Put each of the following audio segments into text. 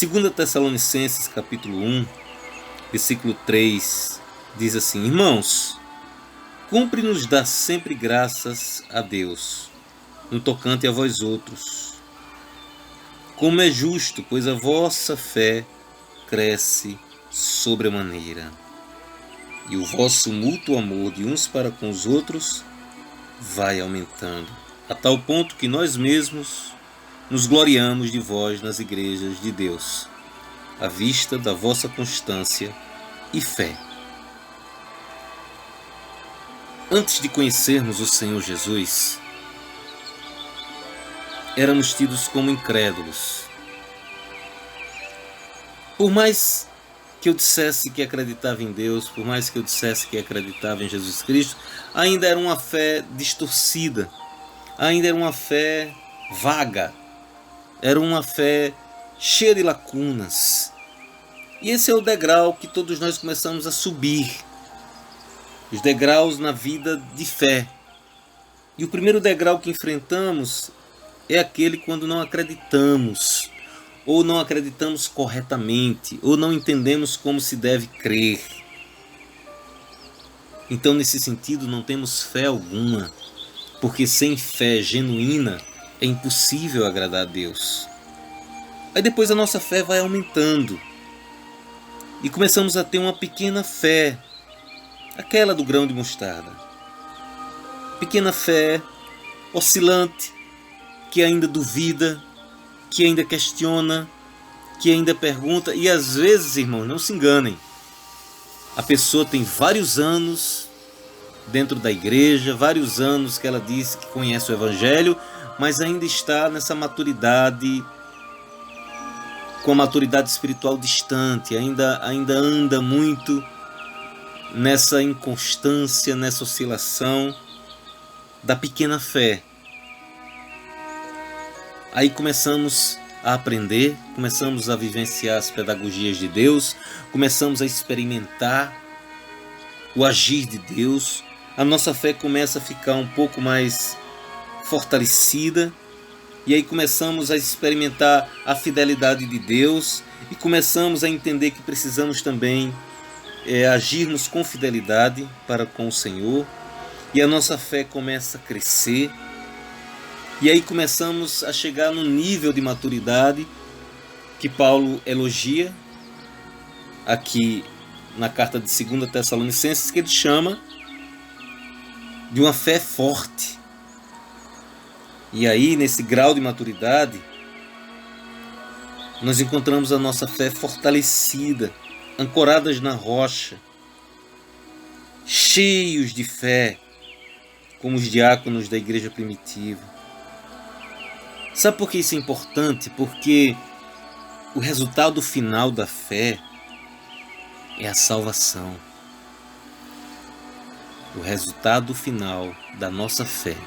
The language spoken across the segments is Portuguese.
2 Tessalonicenses capítulo 1, versículo 3, diz assim: Irmãos, cumpre-nos dar sempre graças a Deus, no tocante a vós outros, como é justo, pois a vossa fé cresce sobremaneira, e o vosso mútuo amor de uns para com os outros vai aumentando, a tal ponto que nós mesmos nos gloriamos de vós nas igrejas de Deus, à vista da vossa constância e fé. Antes de conhecermos o Senhor Jesus, éramos tidos como incrédulos. Por mais que eu dissesse que acreditava em Deus, por mais que eu dissesse que acreditava em Jesus Cristo, ainda era uma fé distorcida, ainda era uma fé vaga, era uma fé cheia de lacunas. E esse é o degrau que todos nós começamos a subir, os degraus na vida de fé. E o primeiro degrau que enfrentamos é aquele quando não acreditamos, ou não acreditamos corretamente, ou não entendemos como se deve crer. Então, nesse sentido, não temos fé alguma, porque sem fé genuína é impossível agradar a Deus. Aí depois a nossa fé vai aumentando e começamos a ter uma pequena fé, aquela do grão de mostarda. Pequena fé oscilante, que ainda duvida, que ainda questiona, que ainda pergunta. E às vezes, irmãos, não se enganem, a pessoa tem vários anos dentro da igreja, vários anos que ela diz que conhece o Evangelho, mas ainda está nessa maturidade, com a maturidade espiritual distante, ainda anda muito nessa inconstância, nessa oscilação da pequena fé. Aí começamos a aprender, começamos a vivenciar as pedagogias de Deus, começamos a experimentar o agir de Deus, a nossa fé começa a ficar um pouco mais fortalecida, e aí começamos a experimentar a fidelidade de Deus e começamos a entender que precisamos também agirmos com fidelidade para com o Senhor, e a nossa fé começa a crescer. E aí começamos a chegar no nível de maturidade que Paulo elogia aqui na carta de 2 Tessalonicenses, que ele chama de uma fé forte. E aí, nesse grau de maturidade, nós encontramos a nossa fé fortalecida, ancoradas na rocha, cheios de fé, como os diáconos da igreja primitiva. Sabe por que isso é importante? Porque o resultado final da fé é a salvação. O resultado final da nossa fé,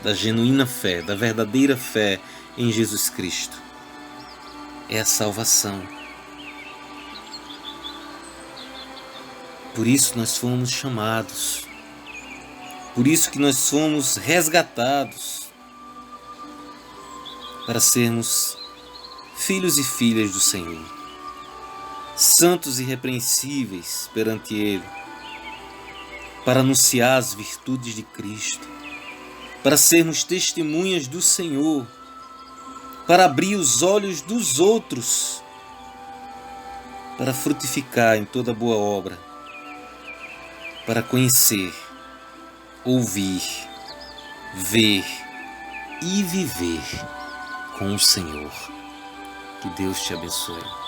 da genuína fé, da verdadeira fé em Jesus Cristo, é a salvação. Por isso nós fomos chamados, por isso que nós fomos resgatados, para sermos filhos e filhas do Senhor, santos e irrepreensíveis perante Ele, para anunciar as virtudes de Cristo, para sermos testemunhas do Senhor, para abrir os olhos dos outros, para frutificar em toda boa obra, para conhecer, ouvir, ver e viver com o Senhor. Que Deus te abençoe.